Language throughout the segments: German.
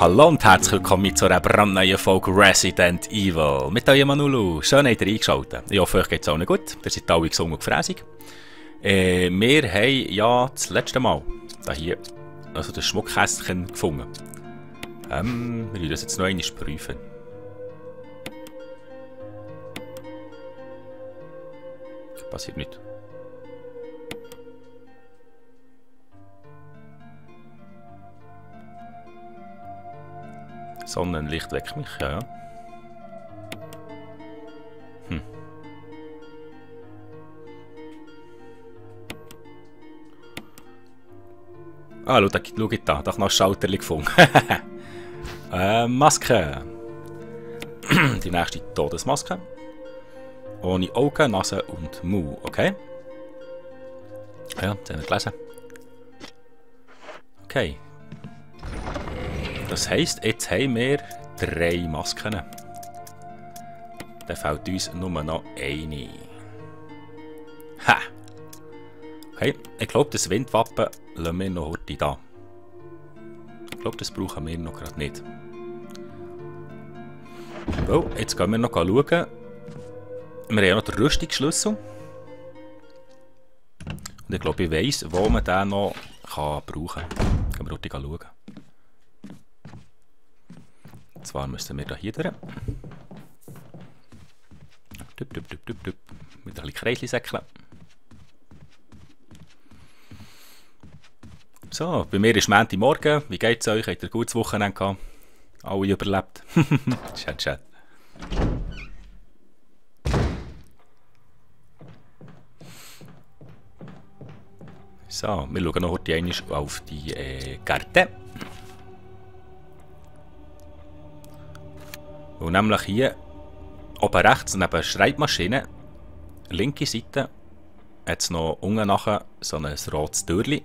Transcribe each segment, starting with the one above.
Hallo und herzlich willkommen zu einer brandneuen Folge Resident Evil. Mit eurem Manulu. Schön, habt ihr eingeschaltet. Ich hoffe, euch geht es allen gut. Ihr seid alle gesund und gefräßig. Wir haben ja das letzte Mal da hier also das Schmuckkästchen gefunden. Wir wollen das jetzt noch einmal prüfen. Passiert nicht. Sonnenlicht weckt mich, ja. Ah, schau da, da noch ein Schalterchen gefunden. Maske. Die nächste Todesmaske. Ohne Augen, Nase und Mund, okay? Ja, das haben wir gelesen. Okay. Das heisst, jetzt haben wir 3 Masken. Dann fehlt uns nur noch eine. Ha! Okay, ich glaube, das Windwappen lassen wir noch heute da. Ich glaube, das brauchen wir noch gerade nicht. Well, jetzt gehen wir noch schauen. Wir haben ja noch den Rüstungsschlüssel. Und ich glaube, ich weiss, wo man den noch brauchen kann. Gehen wir heute schauen. Und zwar müssen wir da hier durch. Mit ein bisschen Kreisli säckeln. So, bei mir ist Montagmorgen. Wie geht's euch? Habt ihr ein gutes Wochenende gehabt? Alle überlebt? Chat. So, wir schauen noch heute einmal auf die Karte. Und nämlich hier oben rechts neben der Schreibmaschine, linke Seite, hat es noch unten nachher so ein rotes Türchen.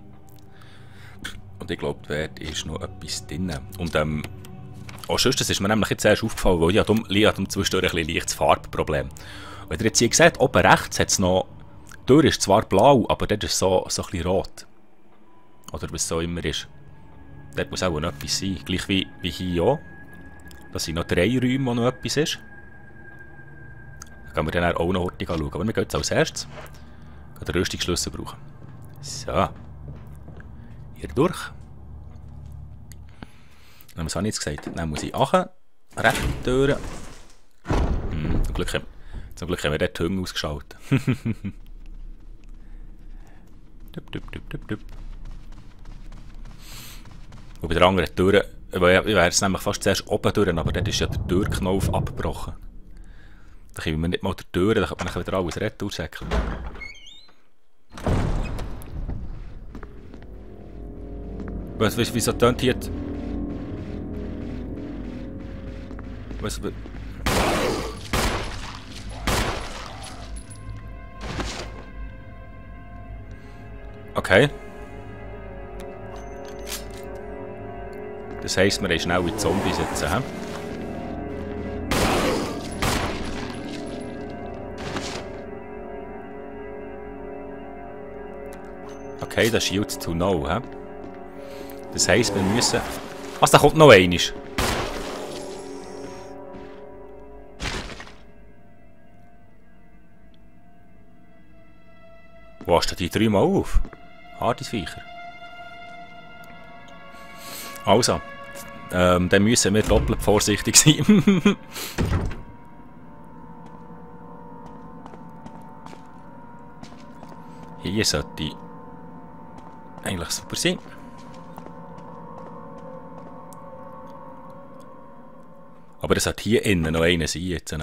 Und ich glaube, dort ist noch etwas drin. Und auch sonst, das ist mir nämlich jetzt erst aufgefallen, weil ich habe zwischendurch ein leichtes Farbproblem. Wenn ihr jetzt hier seht, oben rechts hat es noch, die Tür ist zwar blau, aber dort ist so ein bisschen rot. Oder was so immer ist. Dort muss auch noch etwas sein, gleich wie hier auch. Das sind noch 3 Räume, wo noch etwas ist. Da können wir dann auch noch heute schauen. Aber wir gehen jetzt als erstes den Rüstungsschlüssel brauchen. So. Hier durch. Dann was habe ich jetzt gesagt? Dann muss ich nachher rechte Türen. Zum Glück haben wir dort die Hänge ausgeschaltet. Und bei der anderen Tür, ich wäre es nämlich fast zuerst oben durch, aber dort ist ja der Türknopf abgebrochen. Da können wir nicht mal die Tür, da kann man wieder alles retoursäckeln. Wieso tönt hier? Was? Okay. Das heisst, wir haben schnell wie Zombies jetzt. He? Okay, das ist Shields to Know. He? Das heisst, wir müssen... Was, da kommt noch einer. Wo hast du die 3 Mal auf? Hartes Viecher. Also, dann müssen wir doppelt vorsichtig sein. Hier sollte eigentlich super sein. Aber es hat hier innen noch einen sein jetzt.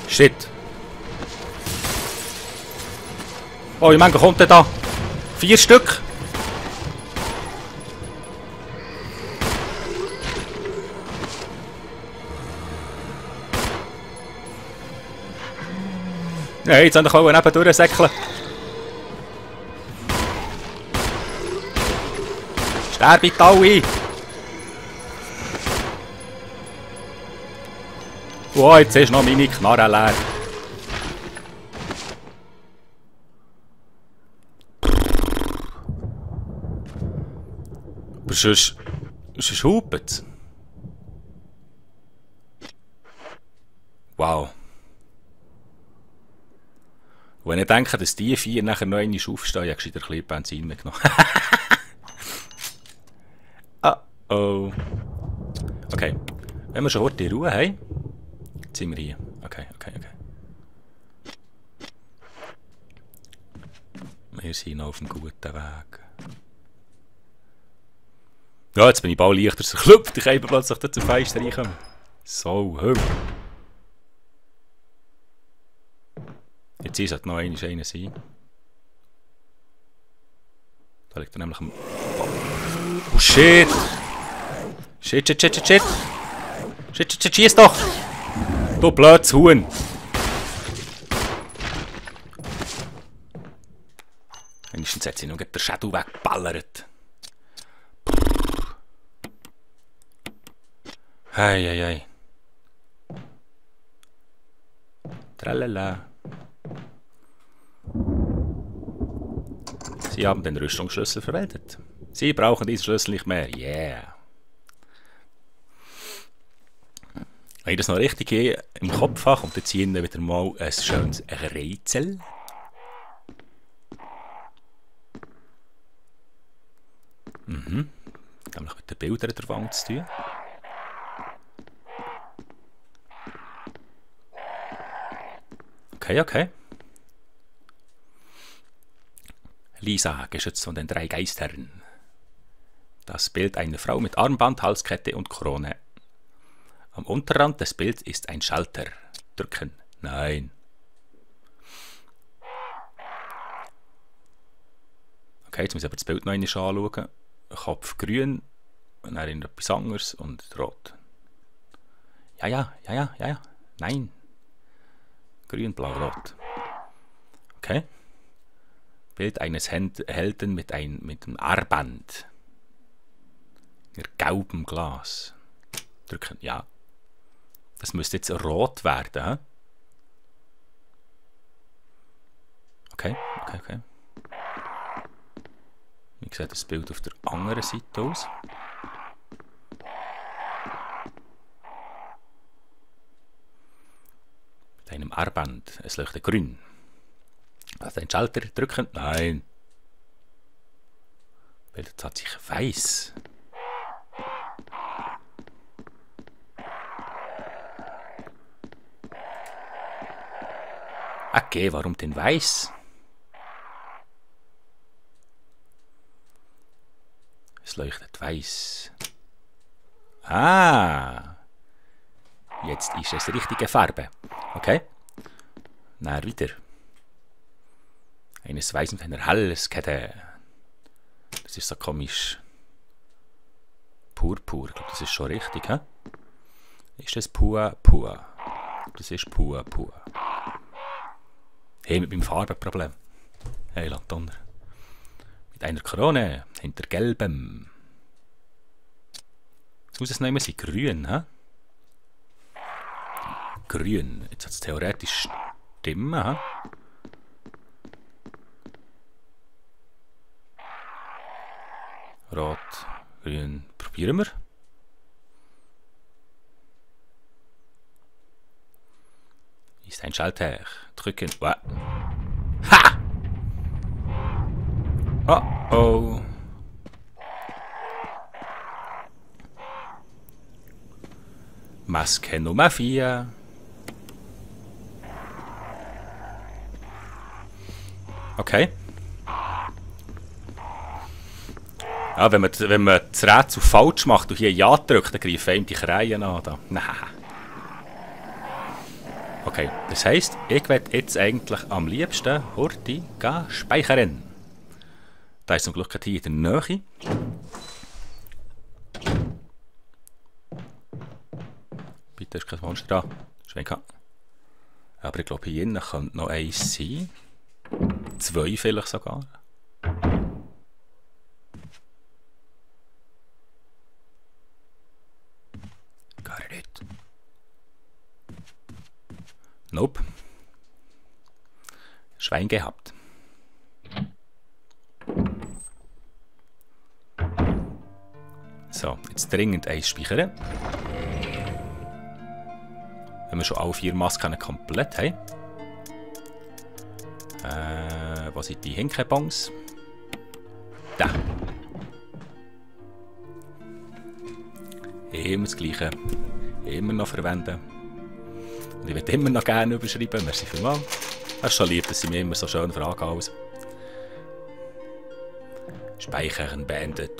Shit. Oh, wie Menge kommt denn da? 4 Stück? Nein, jetzt haben wir neben durchsäckeln. Sterbt alle! Oh, jetzt ist noch meine Knarre leer. Aber sonst hupet es. Wow. Und wenn ich denke, dass die 4 nachher noch einmal aufstehen, habe ich gescheiter ein bisschen Benzin mitgenommen. Oh. Okay. Wenn wir schon heute in Ruhe haben, jetzt sind wir hier. Okay. Wir sind noch auf einem guten Weg. Ja, jetzt bin ich bald leichter zerklüpft. Ich kann plötzlich zum Fenster reinkommen. So, Jetzt sollte noch einer sein. Da liegt er nämlich am... Oh shit! Shit! Schieß doch! Du blödes Huhn! Wenigstens hat sie noch den Schädel weggeballert. Hei. Tralala. Sie haben den Rüstungsschlüssel verwendet. Sie brauchen diesen Schlüssel nicht mehr. Yeah. Wenn ich das noch richtig im Kopf habe, kommt jetzt hier wieder mal ein schönes Rätsel. Nämlich mit den Bildern der Wand zu tun. Okay. Lisa, geschützt von den 3 Geistern. Das Bild einer Frau mit Armband, Halskette und Krone. Am Unterrand des Bilds ist ein Schalter. Drücken. Nein. Okay, jetzt muss ich aber das Bild noch einmal anschauen. Kopf grün, und dann etwas anderes und rot. Ja. Nein. Grün, blau, rot. Okay. Bild eines Helden mit einem Armband. In gelbem Glas. Drücken, ja. Das müsste jetzt rot werden. He? Okay. Wie sieht das Bild auf der anderen Seite aus? Mit einem Armband. Es leuchtet grün. Also den Schalter drücken? Nein. Bild tatsächlich weiß. Okay, warum denn weiß? Es leuchtet weiß. Ah! Jetzt ist es richtige Farbe. Okay. Na, wieder. Eines Weiß mit einer Halskette. Das ist so komisch. Purpur, ich glaube, das ist schon richtig, hä? Ist das pur? Das ist pur. Hey, mit meinem Farbenproblem. Hey, Donner. Mit einer Krone hinter gelbem. Jetzt muss es noch immer sein. Grün, hä? Grün. Jetzt hat es theoretisch Stimmen, hä? Rot, grün. Probieren wir. Ist ein Schalter. Drücken. Ha! Oh. Maske Nummer 4. Okay. Ja, wenn man das Rätsel falsch macht und hier Ja drückt, dann greifen ihm die Krähen an. Da. Nein. Okay, das heisst, ich werde jetzt eigentlich am liebsten Horti speichern. Da ist zum Glück hier in der Nähe. Bitte ist kein Monster da. Schwenken. Aber ich glaube, hier innen könnte noch eins sein. 2 vielleicht sogar. Gar nicht. Nope. Schwein gehabt. So, jetzt dringend eins speichern. Wenn wir schon alle 4 Masken komplett haben. Wo sind die Hinkebons? Da. Immer das Gleiche. Immer noch verwenden. Und ich würde immer noch gerne überschreiben. Merci vielmals. Es ist schon lieb, dass sie mich immer so schön fragen. Also. Speichern beendet.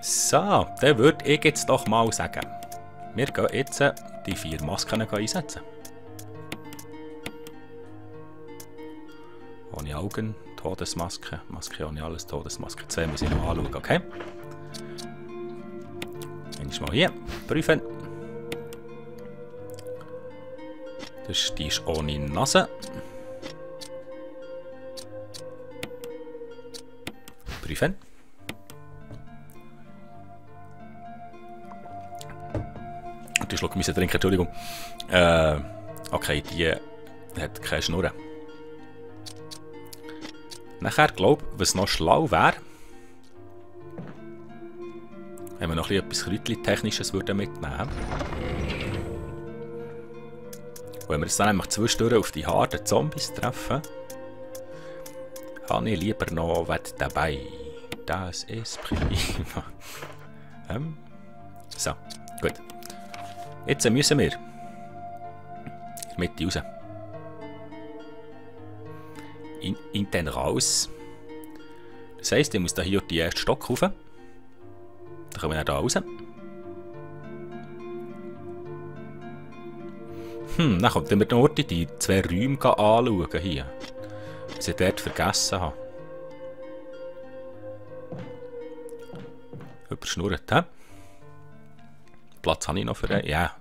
So, dann würde ich jetzt doch mal sagen. Wir gehen jetzt die 4 Masken einsetzen. Ohne Augen, Todesmaske, Maske ohne alles, Todesmaske 2 muss ich noch anschauen, okay? Mal hier, prüfen. Die ist ohne Nase. Prüfen. Und die Schluck müssen trinken, Entschuldigung. Okay, die hat keine Schnurren. Nachher glaube ich, was noch schlau wäre, wenn wir noch etwas Kräutchen-Technisches mitnehmen würden. Wenn wir jetzt dann nämlich zwischendurch auf die harten Zombies treffen, habe ich lieber noch was dabei. Das ist prima. So, gut. Jetzt müssen wir in der Mitte raus. Intern raus. Das heisst, ich muss hier die erste Stock rauf. Dann kommen wir hier raus. Dann kommt wir noch die 2 Räume anschauen hier. Was ich dort vergessen habe. Überschnurrt, hä? Platz habe ich noch für den? Ja.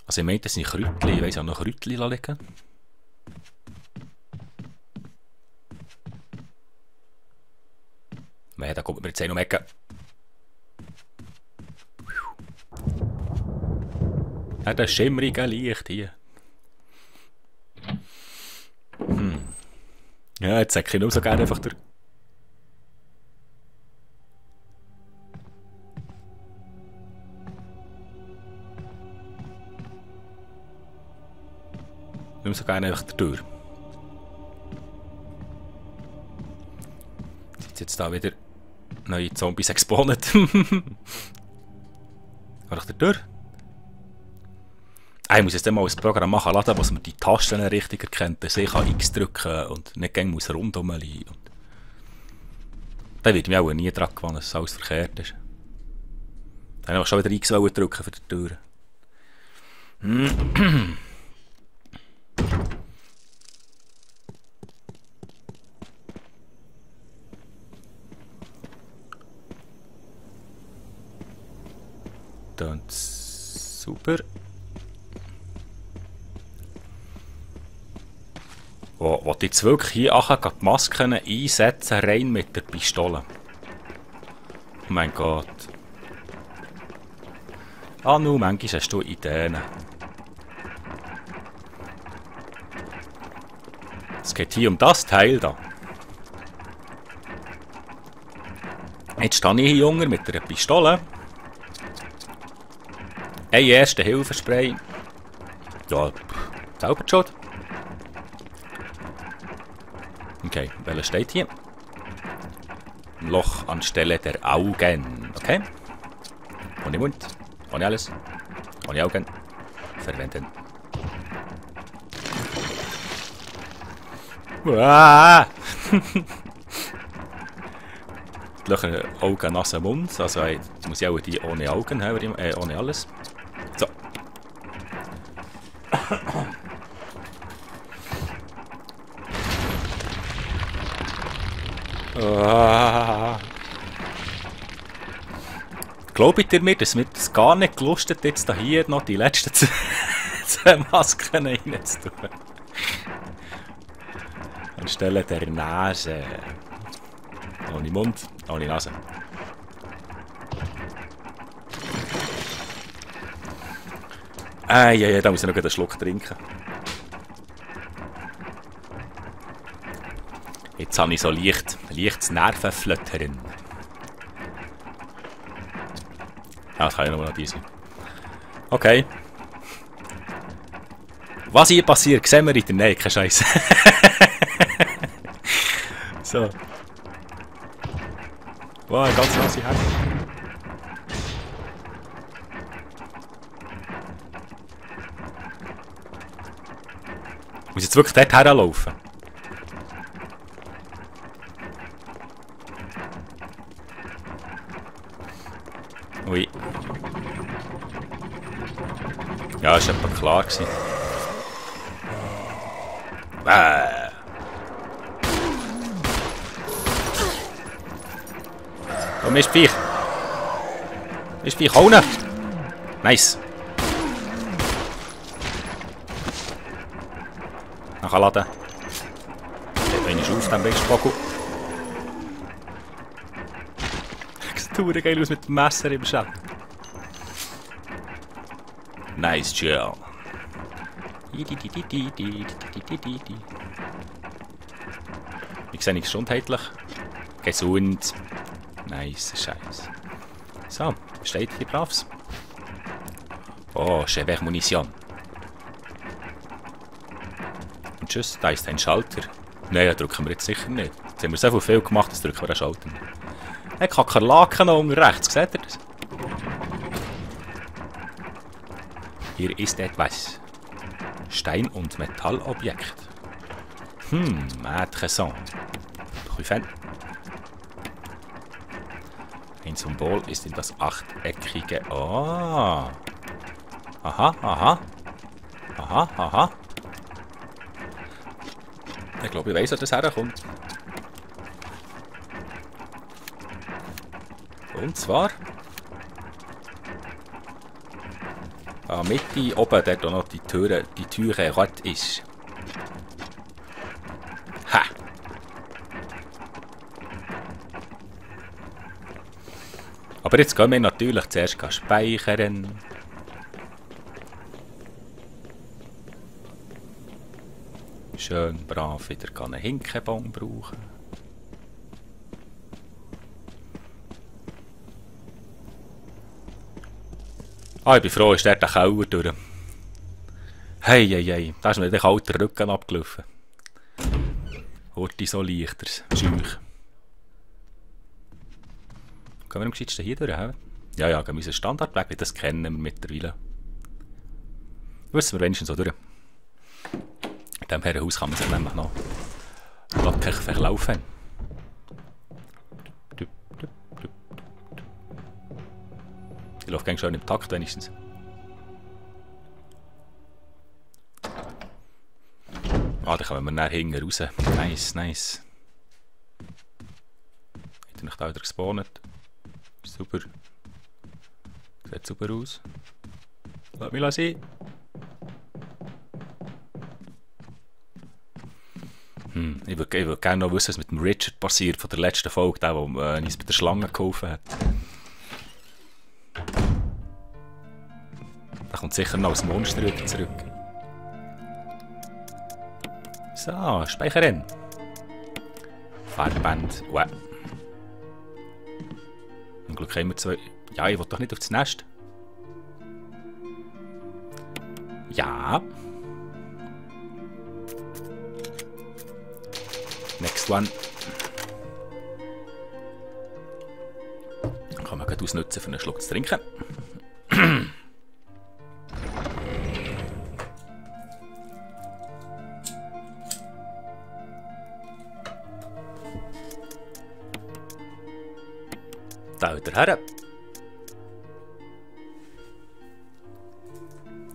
Also ich meinte, das sind Kräutchen. Ich weiss auch noch Kräutchen liegen. Da kommt mir jetzt noch Ecke. Ja, das schimmrige Licht hier. Ja, jetzt sag ich nur so gerne einfach durch. Nimm so gerne einfach durch. Jetzt da wieder neue Zombies gespawnt. War ich da durch? Ich muss jetzt mal ein Programm machen lassen, was man die Tasten richtig erkennt. Dass ich X drücken und nicht gängig muss rundum liegen. Da wird mir auch nie dran gewonnen, dass alles verkehrt ist. Dann habe ich schon wieder X drücken für die Tür. Dann super. Wo ich jetzt wirklich hier die Masken einsetzen, rein mit der Pistole. Oh mein Gott. Ah, nur manchmal hast du Ideen. Es geht hier um das Teil da. Jetzt stehe ich hier, Junge, mit einer Pistole. Ein Erste-Hilfe-Spray. Ja, selber schon. Okay, welcher steht hier? Ein Loch anstelle der Augen. Okay. Ohne Mund, ohne alles, ohne Augen. Verwenden. Löcher, Augen, Nase, Mund. Also muss ich auch die ohne Augen haben, ohne alles. So. Glaubt ihr mir, dass mir das gar nicht gelustet jetzt hier noch die letzten 2 Masken reinzutun? Anstelle der Nase. Ohne Mund, ohne Nase. Ja, da muss ich noch einen Schluck trinken. Jetzt habe ich so leichtes Nervenflattern. Ah, das kann ja nur noch die sein. Okay. Was hier passiert, sehen wir in der Nähe. Kein Scheiß. So. Wow, eine ganz nasse Hände. Ich muss jetzt wirklich dort herlaufen. Ui. Ja, das war etwa klar. Oh, mir ist Viech. Mir ist Viech. Hau ihn. Nice. Nachladen. Jetzt bin ich auf dem Wegspackel. Sieht geil aus mit dem Messer im Schatten. Nice Chill. Wie sehe ich gesundheitlich? Gesund. Nice Scheiß. So, steht hier braves. Oh, Chevert Munition. Und tschüss, da ist ein Schalter. Nein, den drücken wir jetzt sicher nicht. Jetzt haben wir so viel gemacht, das drücken wir einen Schalter nicht. Ein Kakerlaken noch unten rechts, seht ihr das? Hier ist etwas. Stein- und Metallobjekt. Interessant. Prüfen. Ein Symbol ist in das achteckige... Oh. Aha. Ich glaube, ich weiss, wo das herkommt. Und zwar... Mitte oben, dort noch die Türe rot ist. Ha! Aber jetzt gehen wir natürlich zuerst speichern. Schön brav wieder einen Hinkenbon brauchen. Ah, ich bin froh, ist der Keller durch. Hey, da ist mir der kalte Rücken abgelaufen. Horti so leichteres Scheuch. Gehen wir am gescheitsten hier durch? Ja, gehen wir unseren Standardweg, das kennen wir mittlerweile. Wissen wir wenigstens so durch. In diesem Herrenhaus kann man sich nämlich noch locker verlaufen. Ich laufe ganz schön im Takt wenigstens. Ah, da kommen wir nachher hinten raus. Nice. Hat er nicht da wieder gespawnt? Super. Sieht super aus. Lass mich sehen. Ich würde gerne noch wissen, was mit dem Richard passiert von der letzten Folge, der uns bei der Schlange geholfen hat. Da kommt sicher noch als Monster wieder zurück. So, speichern. Fahrband. Wow. Zum Glück haben wir zwei. Ja, ich will doch nicht aufs Nest. Ja. Next one. Kann man gerade ausnutzen, für einen Schluck zu trinken. Da wieder her.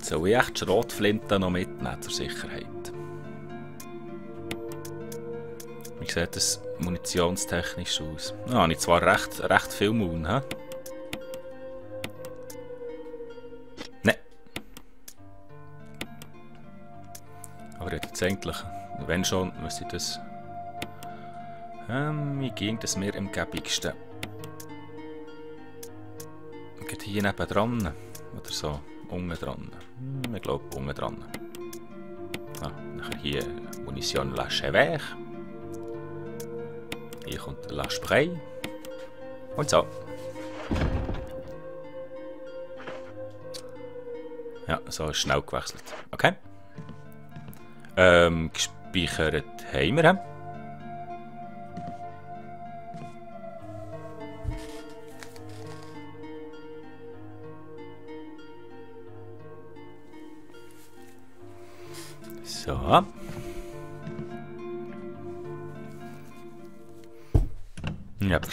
Soll ich echt Schrotflinten noch mitnehmen zur Sicherheit? Wie sieht das munitionstechnisch aus? Ja, habe ich zwar recht viel Mund, hä? Ne. Aber jetzt eigentlich, wenn schon, müsste ich das... wie ging das mir am gäbigsten? Geht hier nebendran oder so. unten dran? Ich glaube, unten dran. Ah, nachher hier Munition la Chevère. Hier kommt la Spray. Und so. Ja, so ist schnell gewechselt. Okay. Gespeichert haben wir. So. Ich habe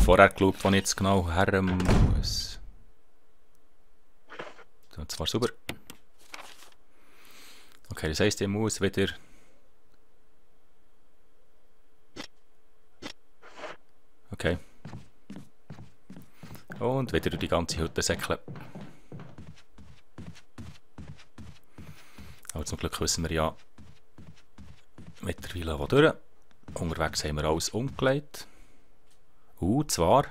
vorher geschaut, wo ich jetzt genau her muss. So, das war super. Okay, das heisst, ich muss wieder... Okay. Und wieder durch die ganze Hütte säckeln. Aber zum Glück wissen wir ja mittlerweile wo durch. Unterwegs haben wir alles umgelegt. Zwar.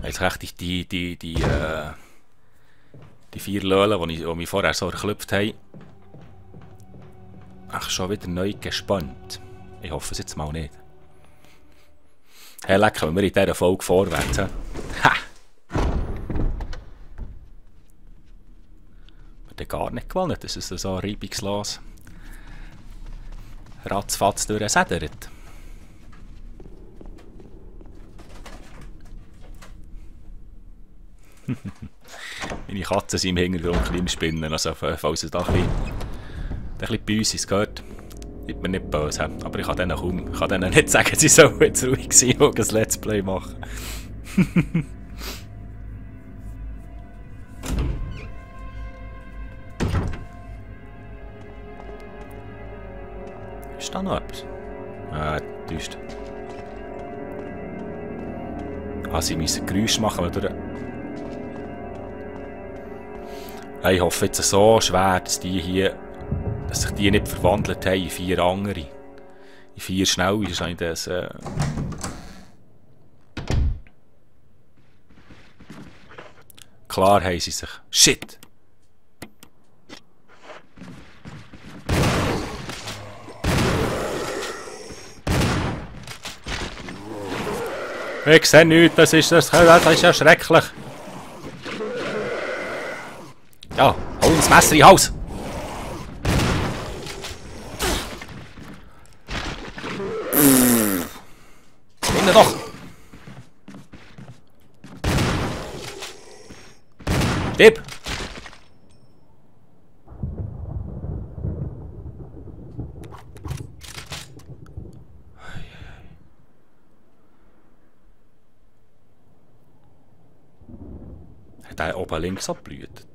Jetzt richtig die 4 Löhlen, die mich vorher so erklüpft haben. Ach, schon wieder neu gespannt. Ich hoffe es jetzt mal nicht. Hey, lecker, wenn wir in dieser Folge vorwärts haben. Ha! Wir haben gar nicht gewonnen, dass es so reibungslos ratzfatz durchsedert. Meine Katzen sind im Hintergrund klein spinnen, also falls es da ein bisschen bei uns gehört, wird mir nicht böse. Aber ich kann denen nicht sagen, sie sollen jetzt ruhig sein und ein Let's Play machen. Ist da noch etwas? Täuscht. Sie müssen Geräusche machen, weil ich hoffe jetzt so schwer, dass sich die nicht verwandelt haben in 4 andere. In 4 schnell ist eigentlich das... Klar haben sie sich... Shit! Ich sehe nichts, das ist ja schrecklich. Ja, hol das Messer in den Hals! Hinten doch! Stirb! Hat der oben links abgeblüht?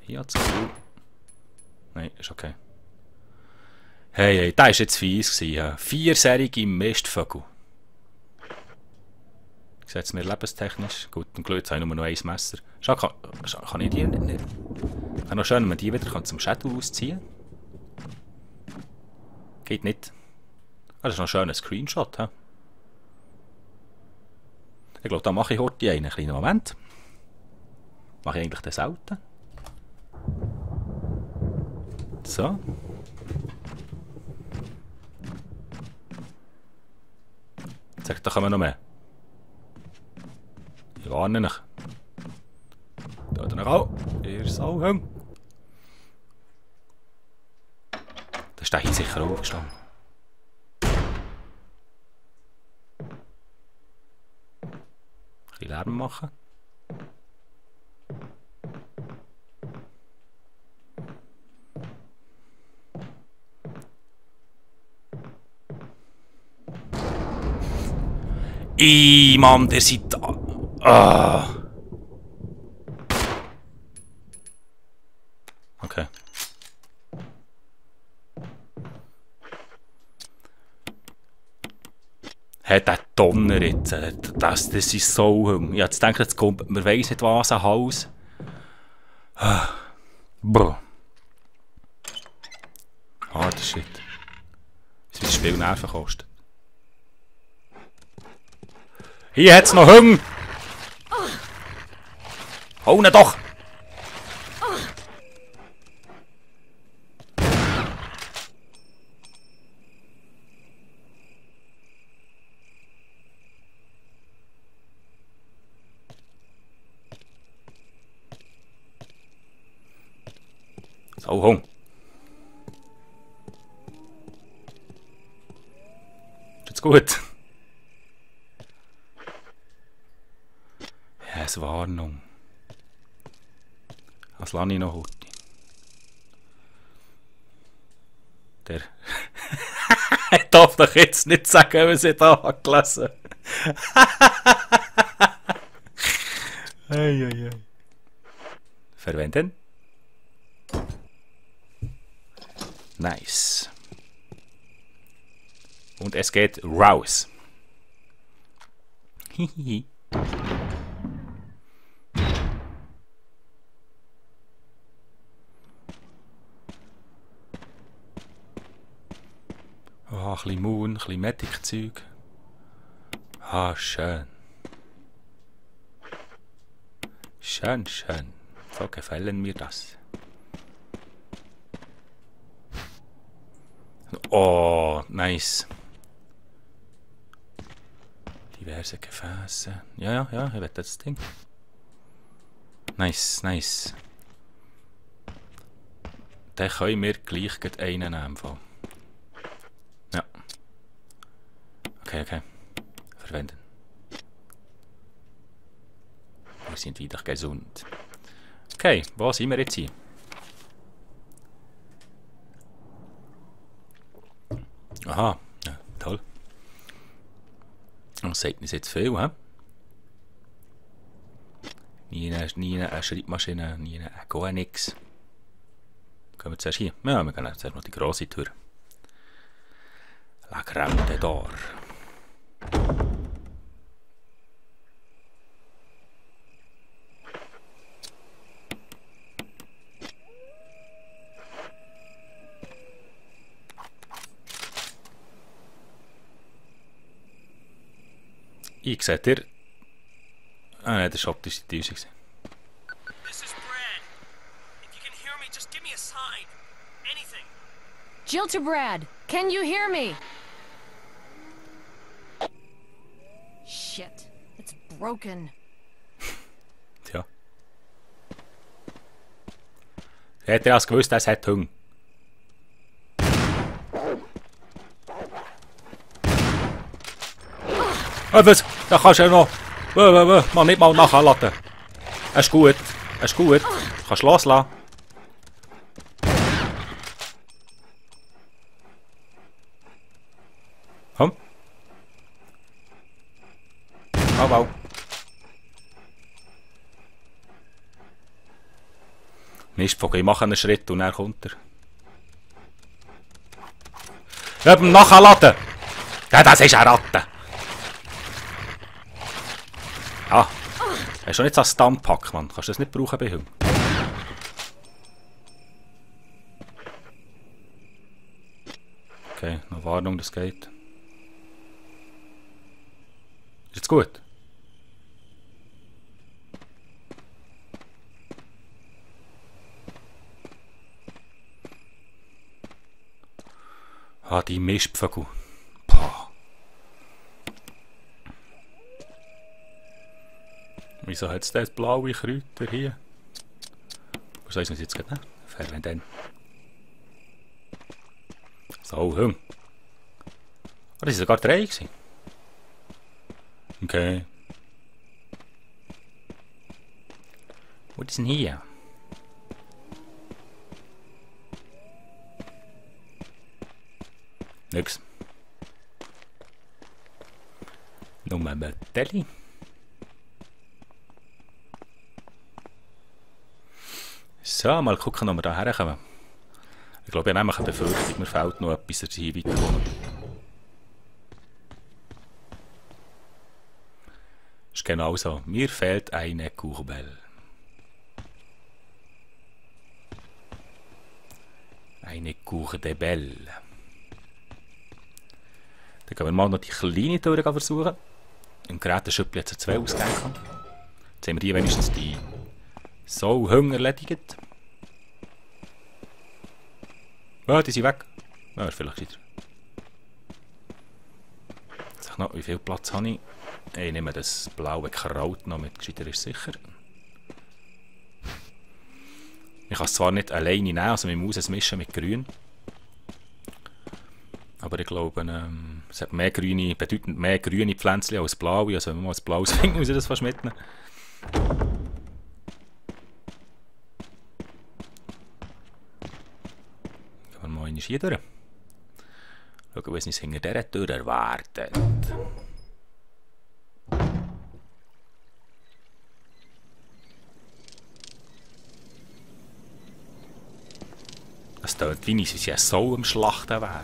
Hier hat's Gefühl. Nein, ist okay. Hey, der war jetzt fies gewesen. 4-serige Mistvögel. Sieht es mir lebenstechnisch? Gut, zum Glück habe ich nur noch 1 Messer. Schau, kann ich die nicht? Wäre noch schön, wenn man die wieder zum Schädel ausziehen kann. Geht nicht. Das ist noch ein schöner Screenshot. He? Ich glaube, da mache ich heute einen kleinen Moment. Mache ich eigentlich den selten. So. Sagt, da kommen noch mehr. Ich warne euch. Da noch auch. Ihr Sauhung. Da ist der hier sicher aufgestanden. Ein bisschen Lärm machen. Mann, der sieht da. Ah. Okay. Hey, der Donner jetzt. Das ist so hung. Ich hatte gedacht, jetzt kommt man weiss nicht was an Hals. Harder Shit. Es wird viel Nerven kostet. Hier hat's noch Hunger! Hau ihn doch! So, Hunger! Ist jetzt gut? Yes, Warnung. Das lasse ich noch heute. Der... Ich darf doch jetzt nicht sagen, was ich da habe gelesen. Eieiei. Verwenden. Nice. Und es geht raus. Hihihi. Oh, ein bisschen Moon, ein bisschen Medic-Zeug. Ah, schön. Schön, schön. So gefallen mir das. Oh, nice. Diverse Gefäße. Ja, ich will das Ding. Nice, nice. Dann können wir gleich einen nehmen. Ja. Okay. Verwenden. Wir sind wieder gesund. Okay, wo sind wir jetzt hier? Aha, ja, toll. Das sagt uns jetzt viel, hä? Nie eine Schreibmaschine, nie gar nichts. Gehen wir zuerst hier? Ja, wir gehen zuerst noch die grosse Tür. La Grande Door. Ich sehe dir. Ah nein, der Shop ist die Düse. Jill to Brad, can you hear me? Shit, it's broken. Tja. Hätte er als gewusst, es hat Hunger. Was? Da kannst du ja noch. Man nicht mal nachladen. Es ist gut. Es ist gut. Du kannst loslassen. Komm. Wow. Mistvogel, ich mache einen Schritt und dann kommt er. Eben nachladen. Ja, das ist eine Ratte. Ja. Hast du nicht so einen Stammpack, Mann? Kannst du das nicht brauchen bei ihm? Okay, noch Warnung, das geht. Ist jetzt gut? Ah, die Mistpfögel. Pah. Wieso hat es das blaue Kräuter hier? Wo soll ich es jetzt gerade nehmen? Verwenden. So, Hung. Oh, das war sogar 3 gewesen. Okay. Wo ist denn hier? Nix. Nur ein Bötteli. So, mal gucken, ob wir da herkommen. Ich glaube, ich habe nämlich eine Befürchtung, mir fehlt noch etwas, dass ich hier weiterkomme. Ist genau so. Mir fehlt eine Kurbel. Eine Cour de Belle. Dann gehen wir mal noch die kleine Tür versuchen. Im Geräteschüppli hat es 2 Ausgänge gehabt. Jetzt haben wir hier wenigstens die so Hunger erledigt. Ah, die sind weg. Ja, vielleicht wieder. Sag noch, wie viel Platz habe ich? Ich nehme das blaue Kraut noch mit, gescheiter ist sicher. Ich kann es zwar nicht alleine nehmen, also man muss es mischen mit Grün. Aber ich glaube, es hat mehr grüne, bedeutend mehr grüne Pflänzchen als blaue. Also wenn man mal ein blaues findet, muss ich das fast mitnehmen. Gehen wir mal hier durch. Schauen, was uns hinter dieser Tür erwartet. Es tönt wie es ja so am Schlachten wäre.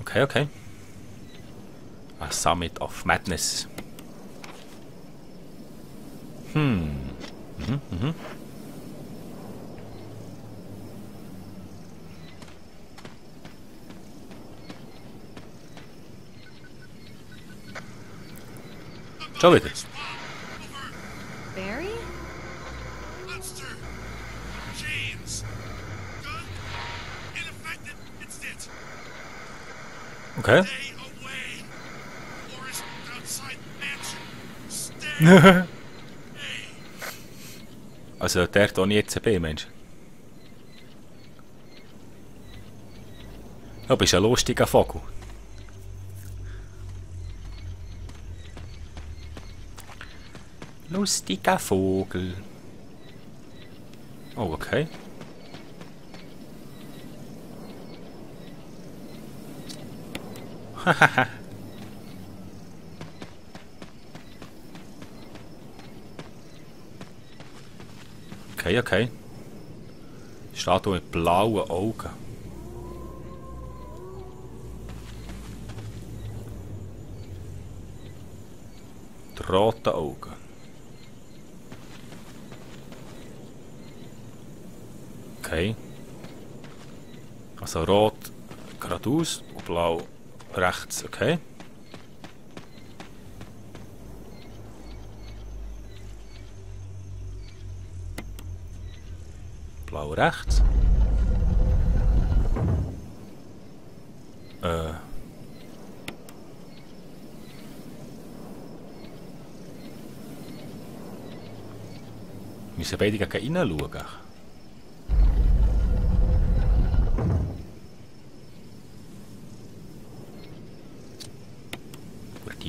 Okay, okay. A Summit of Madness. Schon wieder. Barry? Monster! James! Gun! Ineffective! It's it! Okay. Stay away! Forest outside mansion! Stay! Also der hier nicht ECB, Mensch. Du bist ein lustiger Vogel. Lustiger Vogel. Oh, okay. Hahaha. Okay, okay. Steht hier mit blauen Augen. Die roten Augen. Okay. Also rot geradeaus und blau rechts, okay. Blau rechts. Wir müssen beide gegen innen schauen.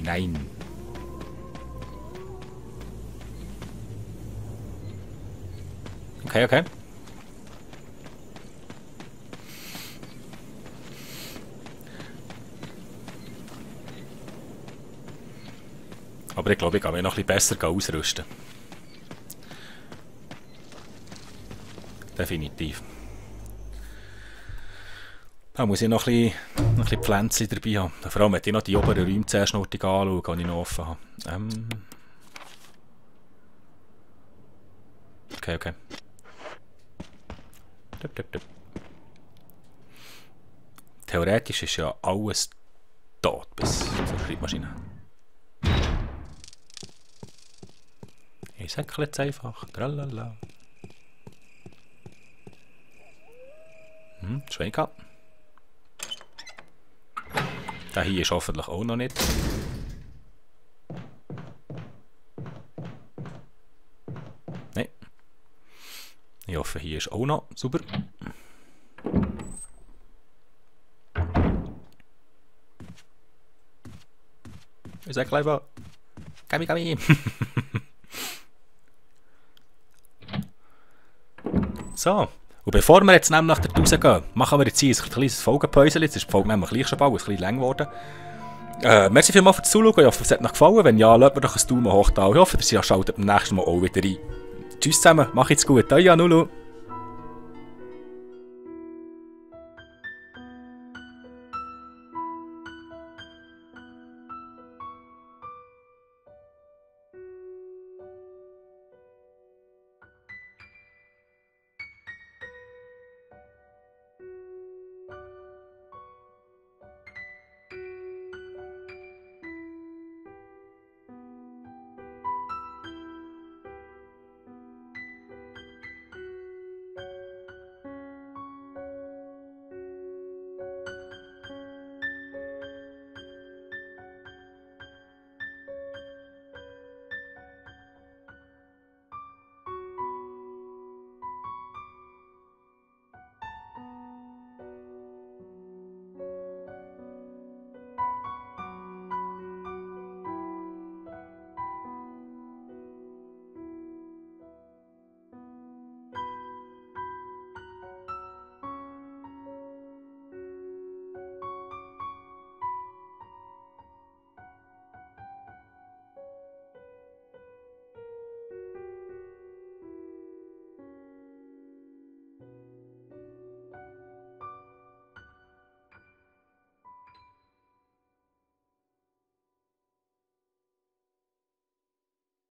Nein. Okay, okay. Aber ich glaube, ich kann mich noch ein bisschen besser ausrüsten. Definitiv. Da muss ich noch ein bisschen Pflänzchen dabei haben. Vor allem möchte ich noch die oberen Räume zuerst noch anschauen, die ich noch offen habe. Okay, okay. Theoretisch ist ja alles tot bis zur Schreibmaschine. Ich säckle jetzt einfach. Tralala. Schwein gehabt. Der hier ist hoffentlich auch noch nicht. Nein. Ich hoffe, hier ist auch noch super. Ich sag gleich mal. Kami. So. Und bevor wir jetzt nämlich rausgehen, machen wir jetzt hier ein kleines Folgenpäuschen. Jetzt ist die Folge nämlich gleich schon bald ein bisschen lang geworden. Merci vielmals fürs Zuschauen. Ich hoffe, es hat euch gefallen. Wenn ja, lasst mir doch ein Daumen hoch da. Ich hoffe, ihr schaltet beim nächsten Mal auch wieder rein. Tschüss zusammen, macht's gut. Euer Nulu.